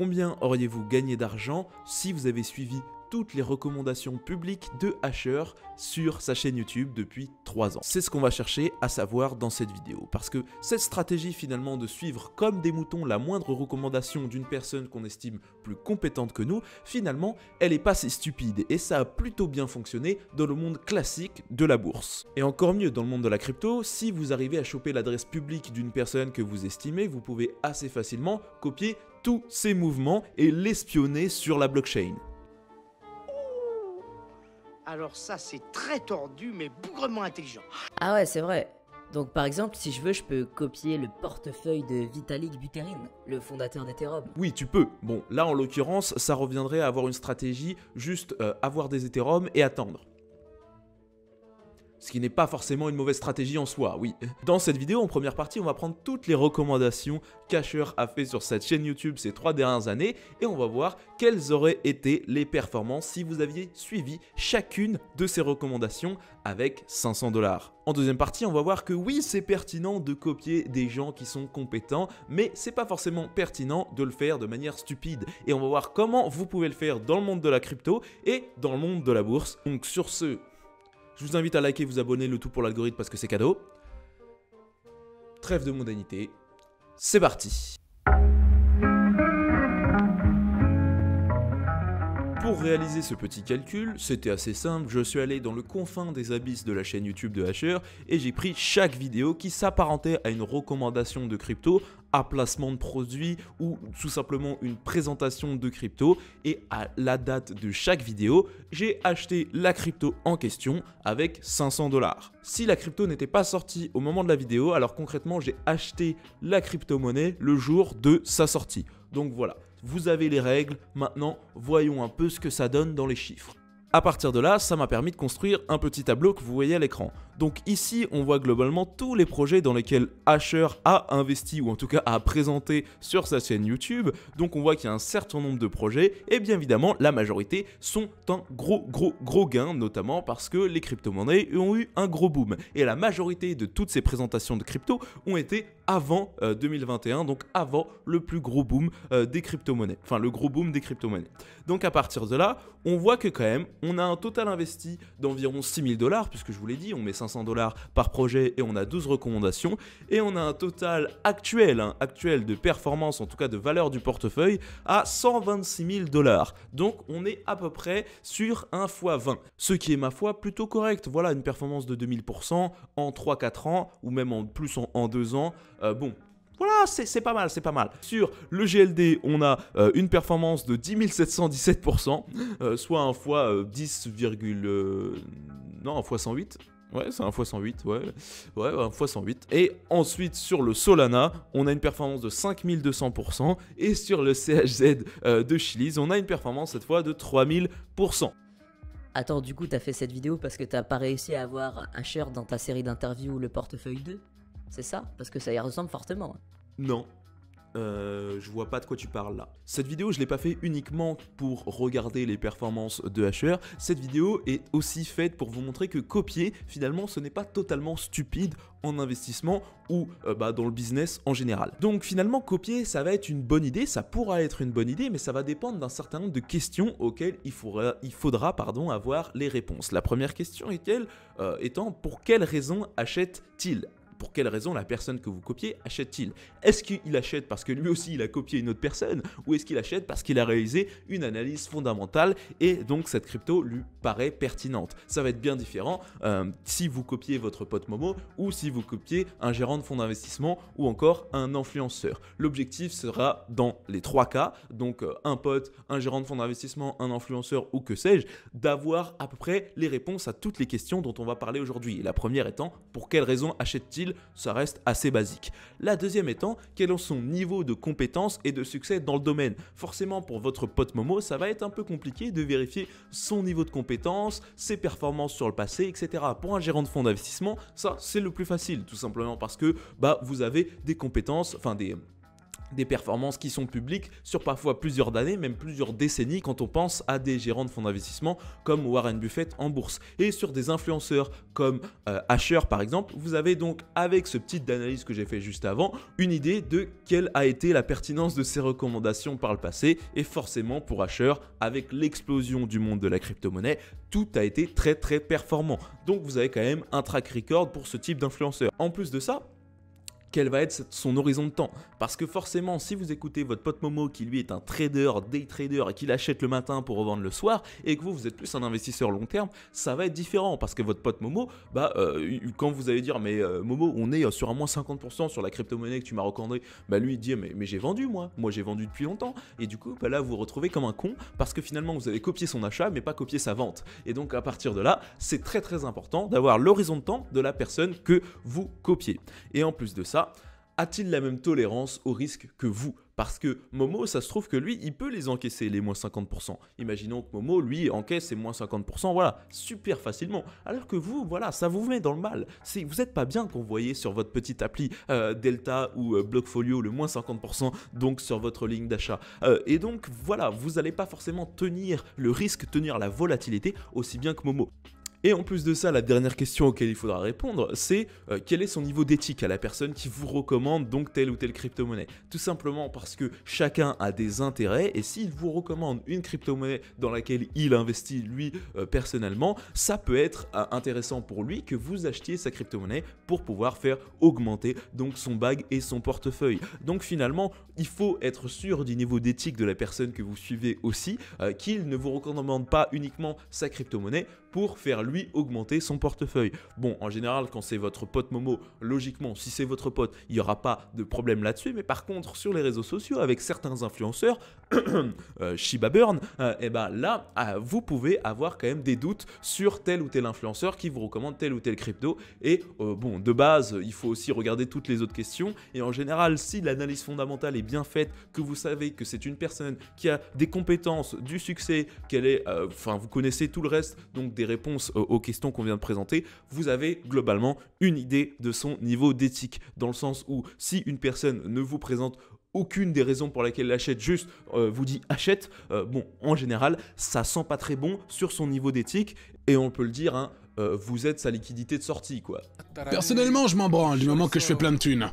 combien auriez-vous gagné d'argent si vous avez suivi toutes les recommandations publiques de Asher sur sa chaîne YouTube depuis 3 ans. C'est ce qu'on va chercher à savoir dans cette vidéo, parce que cette stratégie finalement de suivre comme des moutons la moindre recommandation d'une personne qu'on estime plus compétente que nous, finalement elle est pas si stupide et ça a plutôt bien fonctionné dans le monde classique de la bourse. Et encore mieux dans le monde de la crypto, si vous arrivez à choper l'adresse publique d'une personne que vous estimez, vous pouvez assez facilement copier tous ses mouvements et l'espionner sur la blockchain. Alors ça, c'est très tordu, mais bougrement intelligent. Ah ouais, c'est vrai. Donc par exemple, si je veux, je peux copier le portefeuille de Vitalik Buterin, le fondateur d'Ethereum. Oui, tu peux. Bon, là en l'occurrence, ça reviendrait à avoir une stratégie, juste avoir des Ethereum et attendre. Ce qui n'est pas forcément une mauvaise stratégie en soi, oui. Dans cette vidéo, en première partie, on va prendre toutes les recommandations qu'Asher a fait sur cette chaîne YouTube ces 3 dernières années et on va voir quelles auraient été les performances si vous aviez suivi chacune de ces recommandations avec 500 $. En deuxième partie, on va voir que oui, c'est pertinent de copier des gens qui sont compétents, mais c'est pas forcément pertinent de le faire de manière stupide. Et on va voir comment vous pouvez le faire dans le monde de la crypto et dans le monde de la bourse. Donc sur ce, je vous invite à liker, vous abonner, le tout pour l'algorithme parce que c'est cadeau. Trêve de mondanité, c'est parti. Pour réaliser ce petit calcul, c'était assez simple, je suis allé dans le confin des abysses de la chaîne YouTube de Asher et j'ai pris chaque vidéo qui s'apparentait à une recommandation de crypto, à placement de produits ou tout simplement une présentation de crypto et à la date de chaque vidéo, j'ai acheté la crypto en question avec 500 $. Si la crypto n'était pas sortie au moment de la vidéo, alors concrètement j'ai acheté la crypto-monnaie le jour de sa sortie. Donc voilà. Vous avez les règles, maintenant voyons un peu ce que ça donne dans les chiffres. À partir de là, ça m'a permis de construire un petit tableau que vous voyez à l'écran. Donc ici, on voit globalement tous les projets dans lesquels Asher a investi ou en tout cas a présenté sur sa chaîne YouTube. Donc on voit qu'il y a un certain nombre de projets et bien évidemment, la majorité sont un gros gain, notamment parce que les crypto-monnaies ont eu un gros boom. Et la majorité de toutes ces présentations de crypto ont été avant 2021, donc avant le plus gros boom des crypto-monnaies. Enfin, le gros boom des crypto-monnaies. Donc à partir de là, on voit que quand même, on a un total investi d'environ 6 000 $, puisque je vous l'ai dit, on met 500 $ par projet et on a 12 recommandations. Et on a un total actuel de performance, en tout cas de valeur du portefeuille, à 126 000 $. Donc on est à peu près sur un x20, ce qui est ma foi plutôt correct. Voilà, une performance de 2000% en 3-4 ans, ou même en plus en 2 ans. Bon. Voilà, c'est pas mal, c'est pas mal. Sur le GLD, on a une performance de 10 717%, soit un fois 10, non, un fois 108. Ouais, c'est un fois 108, ouais, un fois 108. Et ensuite, sur le Solana, on a une performance de 5200%. Et sur le CHZ de Chiliz, on a une performance cette fois de 3000%. Attends, du coup, t'as fait cette vidéo parce que t'as pas réussi à avoir Asher dans ta série d'interviews Le Portefeuille 2? C'est ça? Parce que ça y ressemble fortement. Non. Je vois pas de quoi tu parles là. Cette vidéo, je l'ai pas fait uniquement pour regarder les performances de Asher. Cette vidéo est aussi faite pour vous montrer que copier, finalement, ce n'est pas totalement stupide en investissement ou dans le business en général. Donc finalement, copier, ça va être une bonne idée, ça pourra être une bonne idée, mais ça va dépendre d'un certain nombre de questions auxquelles il faudra avoir les réponses. La première question étant, pour quelle raison achète-t-il ? Pour quelle raison la personne que vous copiez achète-t-il? Est-ce qu'il achète parce que lui aussi il a copié une autre personne, ou est-ce qu'il achète parce qu'il a réalisé une analyse fondamentale et donc cette crypto lui paraît pertinente? Ça va être bien différent si vous copiez votre pote Momo ou si vous copiez un gérant de fonds d'investissement ou encore un influenceur. L'objectif sera dans les 3 cas, donc un pote, un gérant de fonds d'investissement, un influenceur ou que sais-je, d'avoir à peu près les réponses à toutes les questions dont on va parler aujourd'hui. Et la première étant, pour quelle raison achète-t-il? Ça reste assez basique. La deuxième étant, quel est son niveau de compétence et de succès dans le domaine? Forcément, pour votre pote Momo, ça va être un peu compliqué de vérifier son niveau de compétence, ses performances sur le passé, etc. Pour un gérant de fonds d'investissement, ça, c'est le plus facile, tout simplement parce que vous avez des compétences, enfin des performances qui sont publiques sur parfois plusieurs années, même plusieurs décennies quand on pense à des gérants de fonds d'investissement comme Warren Buffett en bourse. Et sur des influenceurs comme Asher par exemple, vous avez donc avec ce petit analyse que j'ai fait juste avant, une idée de quelle a été la pertinence de ces recommandations par le passé. Et forcément pour Asher, avec l'explosion du monde de la crypto-monnaie, tout a été très performant. Donc vous avez quand même un track record pour ce type d'influenceur. En plus de ça, quel va être son horizon de temps. Parce que forcément, si vous écoutez votre pote Momo qui lui est un trader, day trader et qui l'achète le matin pour revendre le soir, et que vous êtes plus un investisseur long terme, ça va être différent. Parce que votre pote Momo, quand vous allez dire, mais Momo, on est sur un moins 50% sur la crypto-monnaie que tu m'as recommandé, lui il dit, mais j'ai vendu moi j'ai vendu depuis longtemps. Et du coup, là vous vous retrouvez comme un con parce que finalement vous avez copié son achat mais pas copié sa vente. Et donc à partir de là, c'est très important d'avoir l'horizon de temps de la personne que vous copiez. Et en plus de ça, a-t-il la même tolérance au risque que vous? Parce que Momo, ça se trouve que lui, il peut les encaisser, les moins 50%. Imaginons que Momo, lui, encaisse ses moins 50%, voilà, super facilement. Alors que vous, voilà, ça vous met dans le mal. Vous n'êtes pas bien quand vous voyez sur votre petite appli Delta ou Blockfolio le moins 50%, donc sur votre ligne d'achat. Et donc, voilà, vous n'allez pas forcément tenir le risque, tenir la volatilité aussi bien que Momo. Et en plus de ça, la dernière question auquel il faudra répondre, c'est quel est son niveau d'éthique à la personne qui vous recommande donc telle ou telle crypto-monnaie. Tout simplement parce que chacun a des intérêts et s'il vous recommande une crypto-monnaie dans laquelle il investit lui personnellement, ça peut être intéressant pour lui que vous achetiez sa crypto-monnaie pour pouvoir faire augmenter donc son bag et son portefeuille. Donc finalement, il faut être sûr du niveau d'éthique de la personne que vous suivez aussi, qu'il ne vous recommande pas uniquement sa crypto-monnaie pour faire lui augmenter son portefeuille. Bon, en général, quand c'est votre pote Momo, logiquement, si c'est votre pote, il n'y aura pas de problème là-dessus. Mais par contre, sur les réseaux sociaux, avec certains influenceurs, Shiba Burn, là, vous pouvez avoir quand même des doutes sur tel ou tel influenceur qui vous recommande telle ou telle crypto. Et bon, de base, il faut aussi regarder toutes les autres questions. Et en général, si l'analyse fondamentale est bien faite, que vous savez que c'est une personne qui a des compétences, du succès, qu'elle est, vous connaissez tout le reste, donc des réponses aux questions qu'on vient de présenter, vous avez globalement une idée de son niveau d'éthique. Dans le sens où si une personne ne vous présente aucune des raisons pour lesquelles elle achète, juste vous dit achète, bon, en général, ça sent pas très bon sur son niveau d'éthique et on peut le dire, hein, vous êtes sa liquidité de sortie, quoi. Personnellement, je m'en branle du moment que je fais plein de thunes.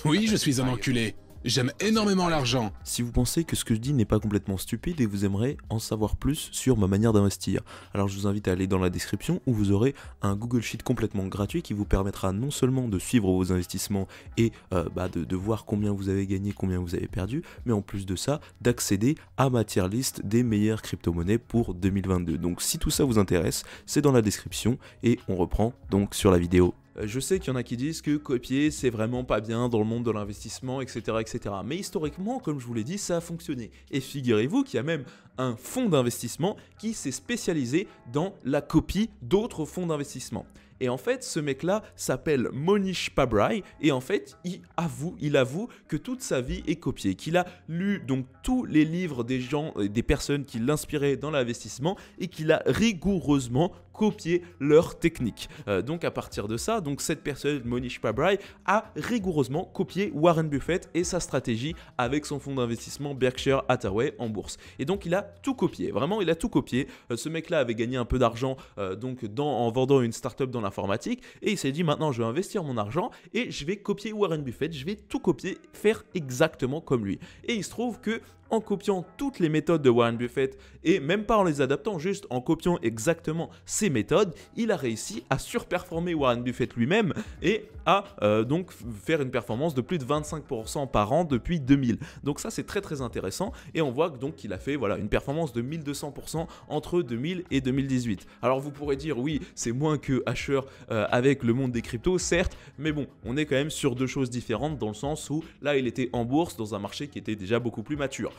Oui, je suis un enculé. J'aime énormément l'argent. Si vous pensez que ce que je dis n'est pas complètement stupide et vous aimeriez en savoir plus sur ma manière d'investir, alors je vous invite à aller dans la description où vous aurez un Google Sheet complètement gratuit qui vous permettra non seulement de suivre vos investissements et de voir combien vous avez gagné, combien vous avez perdu, mais en plus de ça, d'accéder à ma tier list des meilleures crypto-monnaies pour 2022. Donc si tout ça vous intéresse, c'est dans la description et on reprend donc sur la vidéo. Je sais qu'il y en a qui disent que copier c'est vraiment pas bien dans le monde de l'investissement, etc., etc. Mais historiquement, comme je vous l'ai dit, ça a fonctionné. Et figurez-vous qu'il y a même un fonds d'investissement qui s'est spécialisé dans la copie d'autres fonds d'investissement. Et en fait, ce mec-là s'appelle Mohnish Pabrai et en fait, il avoue que toute sa vie est copiée, qu'il a lu donc tous les livres des gens, des personnes qui l'inspiraient dans l'investissement et qu'il a rigoureusement copié leurs techniques. Donc à partir de ça, donc cette personne, Mohnish Pabrai, a rigoureusement copié Warren Buffett et sa stratégie avec son fonds d'investissement Berkshire Hathaway en bourse. Et donc il a tout copié, vraiment il a tout copié. Ce mec-là avait gagné un peu d'argent en vendant une startup dans l'informatique et il s'est dit maintenant je vais investir mon argent et je vais copier Warren Buffett, je vais tout copier, faire exactement comme lui. Et il se trouve que en copiant toutes les méthodes de Warren Buffett et même pas en les adaptant, juste en copiant exactement ses méthodes, il a réussi à surperformer Warren Buffett lui-même et à donc faire une performance de plus de 25% par an depuis 2000. Donc ça c'est très intéressant et on voit donc qu'il a fait voilà, une performance de 1200% entre 2000 et 2018. Alors vous pourrez dire oui c'est moins que Asher avec le monde des cryptos certes, mais bon on est quand même sur deux choses différentes dans le sens où là il était en bourse dans un marché qui était déjà beaucoup plus mature.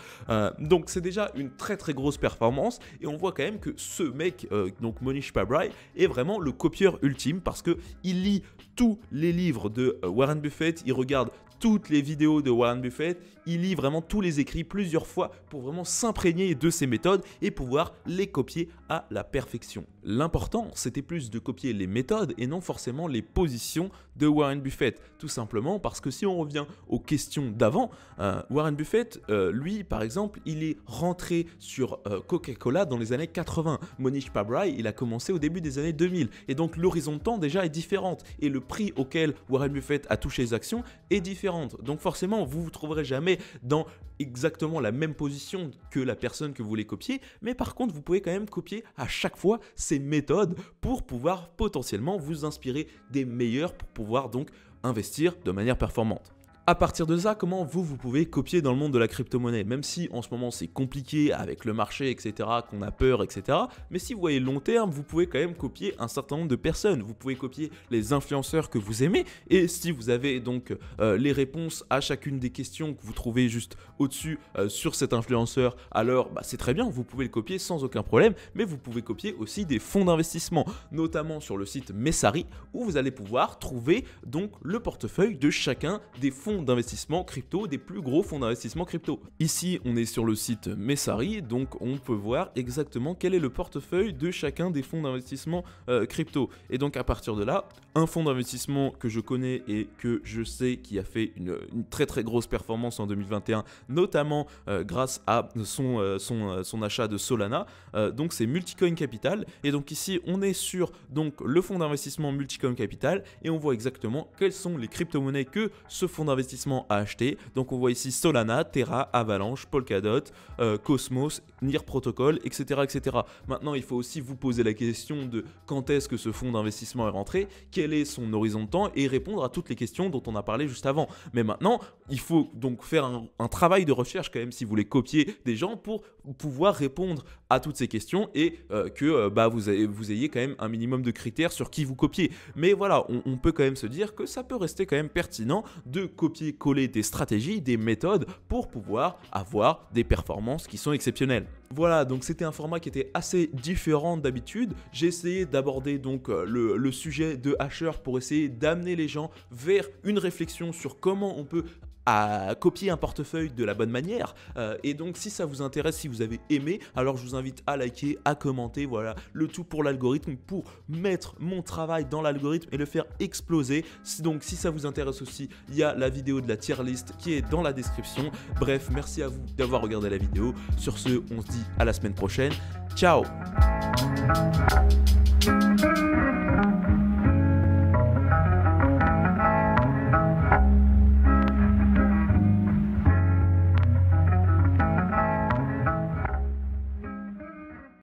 Donc c'est déjà une très grosse performance et on voit quand même que ce mec, donc Mohnish Pabrai, est vraiment le copieur ultime parce que il lit tous les livres de Warren Buffett, il regarde toutes les vidéos de Warren Buffett, il lit vraiment tous les écrits plusieurs fois pour vraiment s'imprégner de ces méthodes et pouvoir les copier à la perfection. L'important, c'était plus de copier les méthodes et non forcément les positions de Warren Buffett. Tout simplement parce que si on revient aux questions d'avant, Warren Buffett, lui par exemple, il est rentré sur Coca-Cola dans les années 80. Monish Pabrai, il a commencé au début des années 2000. Et donc l'horizon de temps déjà est différente. Et le prix auquel Warren Buffett a touché les actions est différente. Donc forcément, vous ne vous trouverez jamais dans exactement la même position que la personne que vous voulez copier, mais par contre vous pouvez quand même copier à chaque fois ces méthodes pour pouvoir potentiellement vous inspirer des meilleurs pour pouvoir donc investir de manière performante. À partir de ça, comment vous pouvez copier dans le monde de la crypto-monnaie, même si en ce moment c'est compliqué avec le marché, etc., qu'on a peur, etc. Mais si vous voyez long terme, vous pouvez quand même copier un certain nombre de personnes. Vous pouvez copier les influenceurs que vous aimez. Et si vous avez donc les réponses à chacune des questions que vous trouvez juste au-dessus sur cet influenceur, alors c'est très bien, vous pouvez le copier sans aucun problème. Mais vous pouvez copier aussi des fonds d'investissement, notamment sur le site Messari, où vous allez pouvoir trouver donc le portefeuille de chacun des fonds d'investissement crypto, des plus gros fonds d'investissement crypto. Ici, on est sur le site Messari, donc on peut voir exactement quel est le portefeuille de chacun des fonds d'investissement crypto. Et donc à partir de là, un fonds d'investissement que je connais et que je sais qui a fait une très très grosse performance en 2021, notamment grâce à son achat de Solana, donc c'est Multicoin Capital. Et donc ici, on est sur donc le fonds d'investissement Multicoin Capital et on voit exactement quelles sont les crypto-monnaies que ce fonds d'investissement à acheter. Donc on voit ici Solana, Terra, Avalanche, Polkadot, Cosmos, NIR Protocol, etc., etc. Maintenant, il faut aussi vous poser la question de quand est-ce que ce fonds d'investissement est rentré, quel est son horizon de temps et répondre à toutes les questions dont on a parlé juste avant. Mais maintenant, il faut donc faire un travail de recherche quand même si vous voulez copier des gens pour pouvoir répondre à toutes ces questions et que vous ayez quand même un minimum de critères sur qui vous copiez. Mais voilà, on peut quand même se dire que ça peut rester quand même pertinent de copier-coller des stratégies, des méthodes pour pouvoir avoir des performances qui sont exceptionnelles. Voilà, donc c'était un format qui était assez différent d'habitude. J'ai essayé d'aborder donc le sujet de Hasher pour essayer d'amener les gens vers une réflexion sur comment on peut copier un portefeuille de la bonne manière. Et donc si ça vous intéresse, si vous avez aimé, alors je vous invite à liker, à commenter, voilà, le tout pour l'algorithme, pour mettre mon travail dans l'algorithme et le faire exploser. Donc si ça vous intéresse aussi, il y a la vidéo de la tier list qui est dans la description. Bref, merci à vous d'avoir regardé la vidéo. Sur ce, on se dit à la semaine prochaine. Ciao!